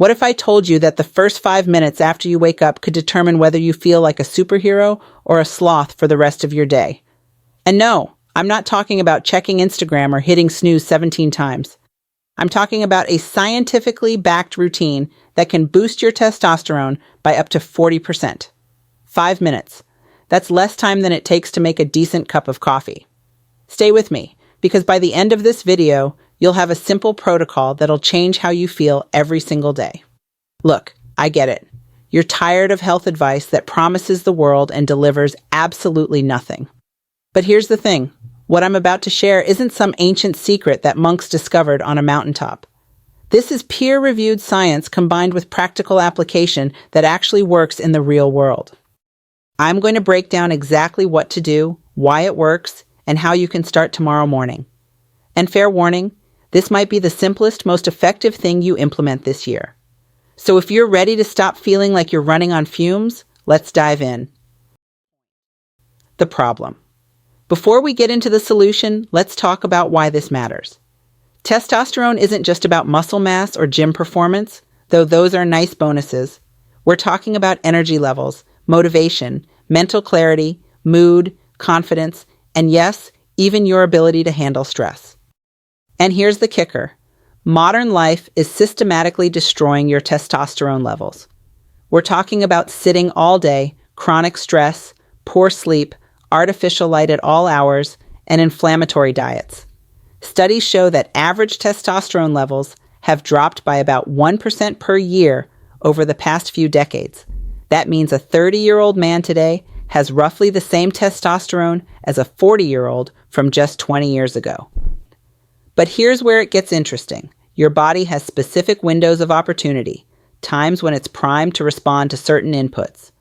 What if I told you that the first 5 minutes after you wake up could determine whether you feel like a superhero or a sloth for the rest of your day? And no, I'm not talking about checking Instagram or hitting snooze 17 times. I'm talking about a scientifically backed routine that can boost your testosterone by up to 40%. 5 minutes. That's less time than it takes to make a decent cup of coffee. Stay with me, because by the end of this video, you'll have a simple protocol that'll change how you feel every single day. Look, I get it. You're tired of health advice that promises the world and delivers absolutely nothing. But here's the thing. What I'm about to share isn't some ancient secret that monks discovered on a mountaintop. This is peer-reviewed science combined with practical application that actually works in the real world. I'm going to break down exactly what to do, why it works, and how you can start tomorrow morning. And fair warning, this might be the simplest, most effective thing you implement this year. So if you're ready to stop feeling like you're running on fumes, let's dive in. The problem. Before we get into the solution, let's talk about why this matters. Testosterone isn't just about muscle mass or gym performance, though those are nice bonuses. We're talking about energy levels, motivation, mental clarity, mood, confidence, and yes, even your ability to handle stress. And here's the kicker. Modern life is systematically destroying your testosterone levels. We're talking about sitting all day, chronic stress, poor sleep, artificial light at all hours, and inflammatory diets. Studies show that average testosterone levels have dropped by about 1% per year over the past few decades. That means a 30-year-old man today has roughly the same testosterone as a 40-year-old from just 20 years ago. But here's where it gets interesting. Your body has specific windows of opportunity, times when it's primed to respond to certain inputs.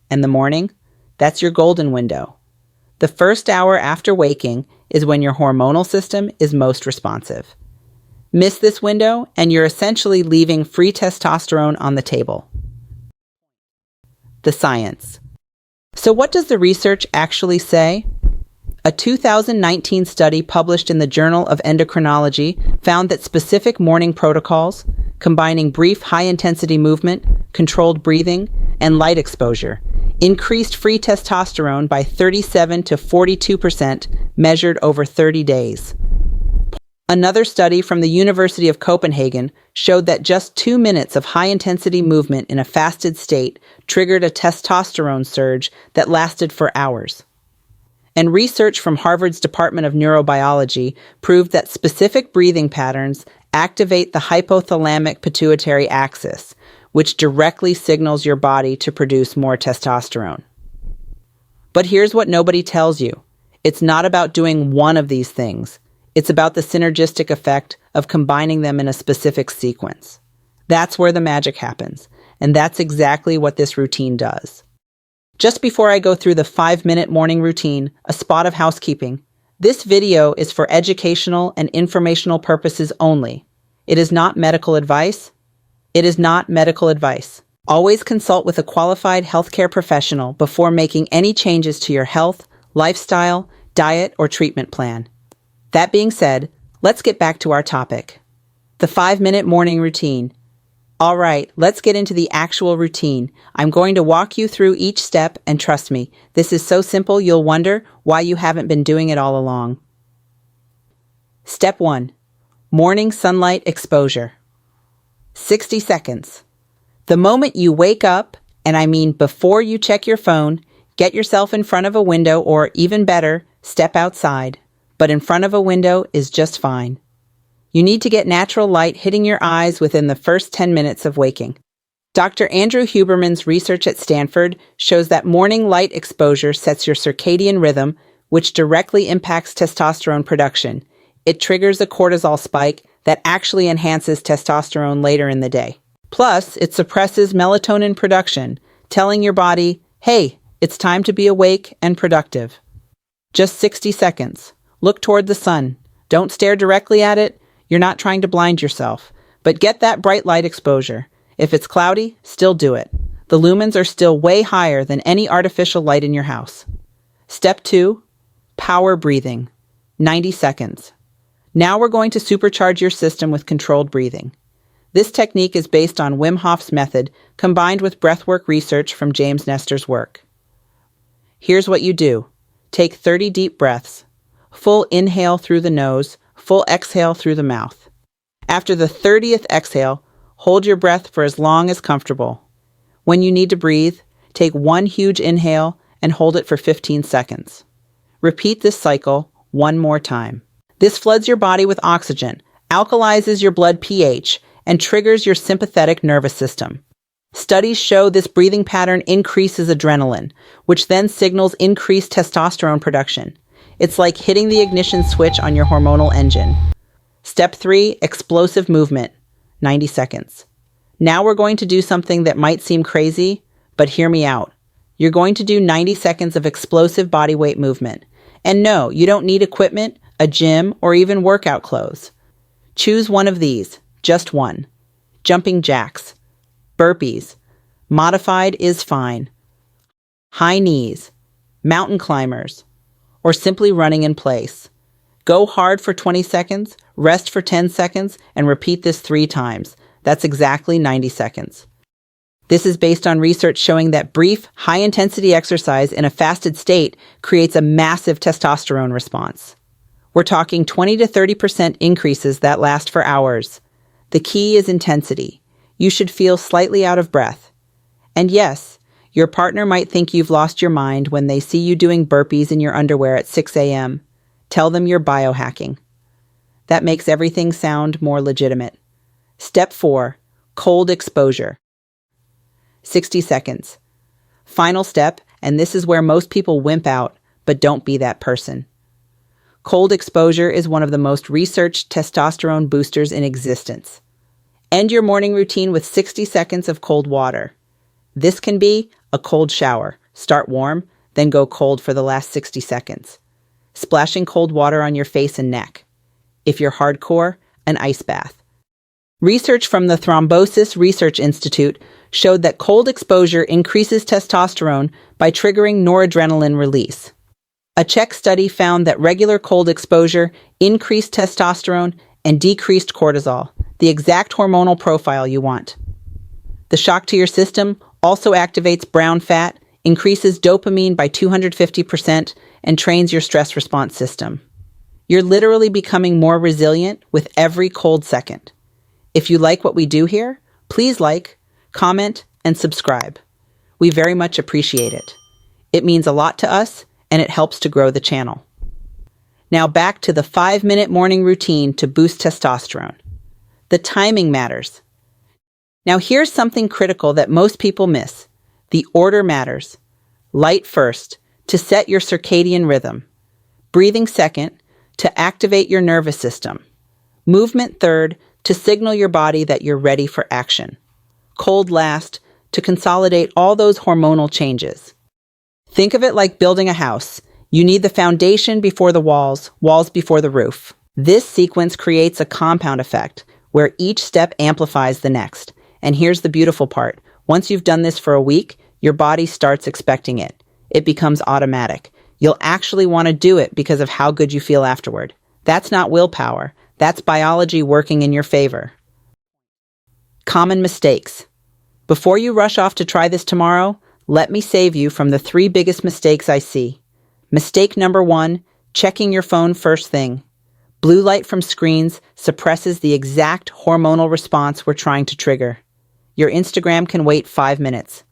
And the morning? That's your golden window. The first hour after waking is when your hormonal system is most responsive. Miss this window, and you're essentially leaving free testosterone on the table. The science. So what does the research actually say? A 2019 study published in the Journal of Endocrinology found that specific morning protocols, combining brief high-intensity movement, controlled breathing, and light exposure, increased free testosterone by 37 to 42% measured over 30 days. Another study from the University of Copenhagen showed that just 2 minutes of high-intensity movement in a fasted state triggered a testosterone surge that lasted for hours. And research from Harvard's Department of Neurobiology proved that specific breathing patterns activate the hypothalamic pituitary axis, which directly signals your body to produce more testosterone. But here's what nobody tells you. It's not about doing one of these things. It's about the synergistic effect of combining them in a specific sequence. That's where the magic happens, and that's exactly what this routine does. Just before I go through the 5-minute morning routine, a spot of housekeeping. This video is for educational and informational purposes only. It is not medical advice. It is not medical advice. Always consult with a qualified healthcare professional before making any changes to your health, lifestyle, diet, or treatment plan. That being said, let's get back to our topic. The 5-minute morning routine. All right, let's get into the actual routine. I'm going to walk you through each step, and trust me, this is so simple you'll wonder why you haven't been doing it all along. Step 1. Morning sunlight exposure. 60 seconds. The moment you wake up, and I mean before you check your phone, get yourself in front of a window, or even better, step outside. But in front of a window is just fine. You need to get natural light hitting your eyes within the first 10 minutes of waking. Dr. Andrew Huberman's research at Stanford shows that morning light exposure sets your circadian rhythm, which directly impacts testosterone production. It triggers a cortisol spike that actually enhances testosterone later in the day. Plus, it suppresses melatonin production, telling your body, hey, it's time to be awake and productive. Just 60 seconds. Look toward the sun. Don't stare directly at it. You're not trying to blind yourself. But get that bright light exposure. If it's cloudy, still do it. The lumens are still way higher than any artificial light in your house. Step 2. Power breathing. 90 seconds. Now we're going to supercharge your system with controlled breathing. This technique is based on Wim Hof's method combined with breathwork research from James Nestor's work. Here's what you do. Take 30 deep breaths. Full inhale through the nose, full exhale through the mouth. After the 30th exhale, hold your breath for as long as comfortable. When you need to breathe, take one huge inhale and hold it for 15 seconds. Repeat this cycle one more time. This floods your body with oxygen, alkalizes your blood pH, and triggers your sympathetic nervous system. Studies show this breathing pattern increases adrenaline, which then signals increased testosterone production. It's like hitting the ignition switch on your hormonal engine. Step 3, explosive movement, 90 seconds. Now we're going to do something that might seem crazy, but hear me out. You're going to do 90 seconds of explosive body weight movement. And no, you don't need equipment, a gym, or even workout clothes. Choose one of these, just one. Jumping jacks, burpees, modified is fine, high knees, mountain climbers, or simply running in place. Go hard for 20 seconds, rest for 10 seconds, and repeat this 3 times. That's exactly 90 seconds. This is based on research showing that brief, high-intensity exercise in a fasted state creates a massive testosterone response. We're talking 20 to 30% increases that last for hours. The key is intensity. You should feel slightly out of breath. And yes, your partner might think you've lost your mind when they see you doing burpees in your underwear at 6 a.m. Tell them you're biohacking. That makes everything sound more legitimate. Step 4, cold exposure. 60 seconds. Final step, and this is where most people wimp out, but don't be that person. Cold exposure is one of the most researched testosterone boosters in existence. End your morning routine with 60 seconds of cold water. This can be a cold shower. Start warm, then go cold for the last 60 seconds. Splashing cold water on your face and neck. If you're hardcore, an ice bath. Research from the Thrombosis Research Institute showed that cold exposure increases testosterone by triggering noradrenaline release. A Czech study found that regular cold exposure increased testosterone and decreased cortisol, the exact hormonal profile you want. The shock to your system also activates brown fat, increases dopamine by 250%, and trains your stress response system. You're literally becoming more resilient with every cold second. If you like what we do here, please like, comment, and subscribe. We very much appreciate it. It means a lot to us, and it helps to grow the channel. Now back to the 5-minute morning routine to boost testosterone. The timing matters. Now here's something critical that most people miss. The order matters. Light first, to set your circadian rhythm. Breathing second, to activate your nervous system. Movement third, to signal your body that you're ready for action. Cold last, to consolidate all those hormonal changes. Think of it like building a house. You need the foundation before the walls, walls before the roof. This sequence creates a compound effect, where each step amplifies the next. And here's the beautiful part. Once you've done this for a week, your body starts expecting it. It becomes automatic. You'll actually want to do it because of how good you feel afterward. That's not willpower. That's biology working in your favor. Common mistakes. Before you rush off to try this tomorrow, let me save you from the 3 biggest mistakes I see. Mistake number 1, checking your phone first thing. Blue light from screens suppresses the exact hormonal response we're trying to trigger. Your Instagram can wait 5 minutes.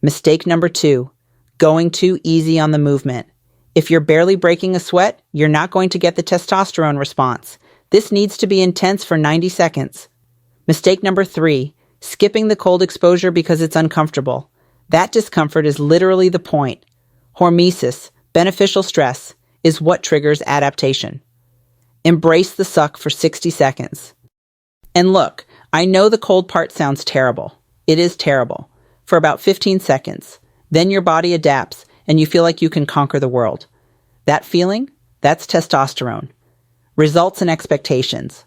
Mistake number 2, going too easy on the movement. If you're barely breaking a sweat, you're not going to get the testosterone response. This needs to be intense for 90 seconds. Mistake number 3, skipping the cold exposure because it's uncomfortable. That discomfort is literally the point. Hormesis, beneficial stress, is what triggers adaptation. Embrace the suck for 60 seconds. And look, I know the cold part sounds terrible. It is terrible. For about 15 seconds. Then your body adapts and you feel like you can conquer the world. That feeling, that's testosterone. Results and expectations.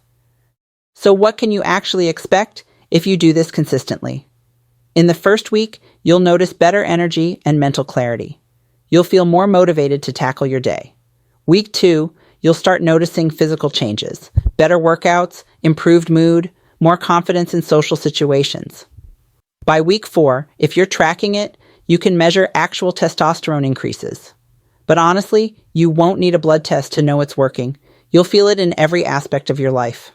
So what can you actually expect if you do this consistently? In the first week, you'll notice better energy and mental clarity. You'll feel more motivated to tackle your day. Week 2, you'll start noticing physical changes, better workouts, improved mood, more confidence in social situations. By week 4, if you're tracking it, you can measure actual testosterone increases. But honestly, you won't need a blood test to know it's working. You'll feel it in every aspect of your life.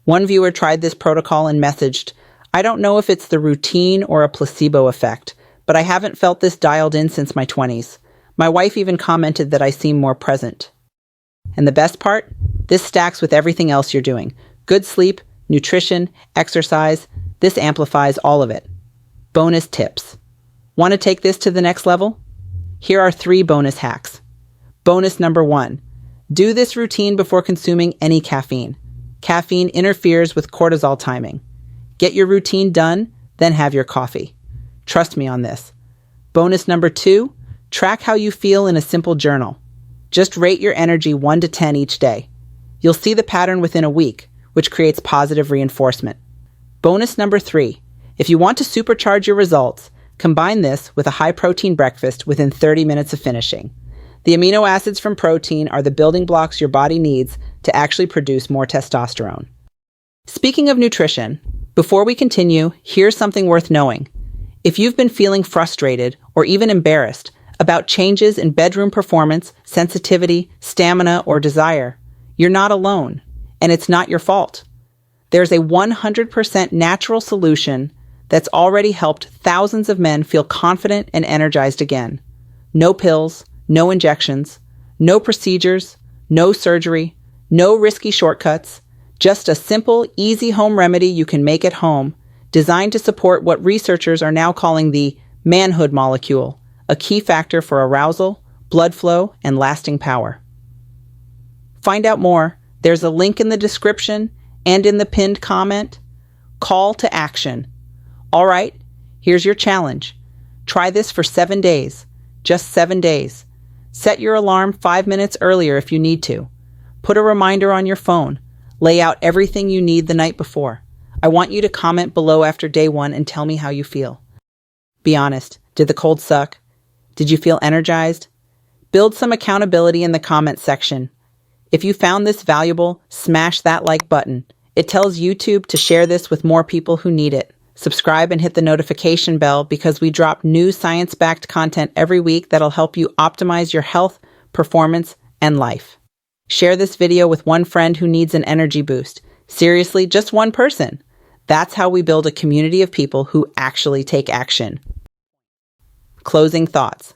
One viewer tried this protocol and messaged, "I don't know if it's the routine or a placebo effect, but I haven't felt this dialed in since my 20s. My wife even commented that I seem more present." And the best part? This stacks with everything else you're doing. Good sleep, nutrition, exercise. This amplifies all of it. Bonus tips. Want to take this to the next level? Here are 3 bonus hacks. Bonus number 1. Do this routine before consuming any caffeine. Caffeine interferes with cortisol timing. Get your routine done, then have your coffee. Trust me on this. Bonus number 2. Track how you feel in a simple journal. Just rate your energy 1 to 10 each day. You'll see the pattern within a week, which creates positive reinforcement. Bonus number 3. If you want to supercharge your results, combine this with a high-protein breakfast within 30 minutes of finishing. The amino acids from protein are the building blocks your body needs to actually produce more testosterone. Speaking of nutrition, before we continue, here's something worth knowing. If you've been feeling frustrated or even embarrassed about changes in bedroom performance, sensitivity, stamina, or desire, you're not alone, and it's not your fault. There's a 100% natural solution that's already helped thousands of men feel confident and energized again. No pills, no injections, no procedures, no surgery, no risky shortcuts, just a simple, easy home remedy you can make at home, designed to support what researchers are now calling the manhood molecule, a key factor for arousal, blood flow, and lasting power. Find out more. There's a link in the description and in the pinned comment. Call to action. All right, here's your challenge. Try this for 7 days. Just 7 days. Set your alarm 5 minutes earlier if you need to. Put a reminder on your phone. Lay out everything you need the night before. I want you to comment below after day 1 and tell me how you feel. Be honest. Did the cold suck? Did you feel energized? Build some accountability in the comment section. If you found this valuable, smash that like button. It tells YouTube to share this with more people who need it. Subscribe and hit the notification bell because we drop new science-backed content every week that'll help you optimize your health, performance, and life. Share this video with one friend who needs an energy boost. Seriously, just one person. That's how we build a community of people who actually take action. Closing thoughts.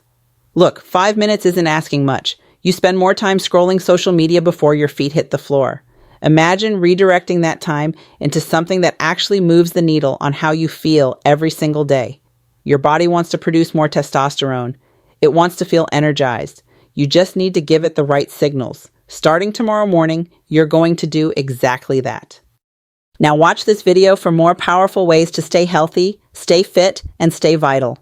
Look, 5 minutes isn't asking much. You spend more time scrolling social media before your feet hit the floor. Imagine redirecting that time into something that actually moves the needle on how you feel every single day. Your body wants to produce more testosterone. It wants to feel energized. You just need to give it the right signals. Starting tomorrow morning, you're going to do exactly that. Now watch this video for more powerful ways to stay healthy, stay fit, and stay vital.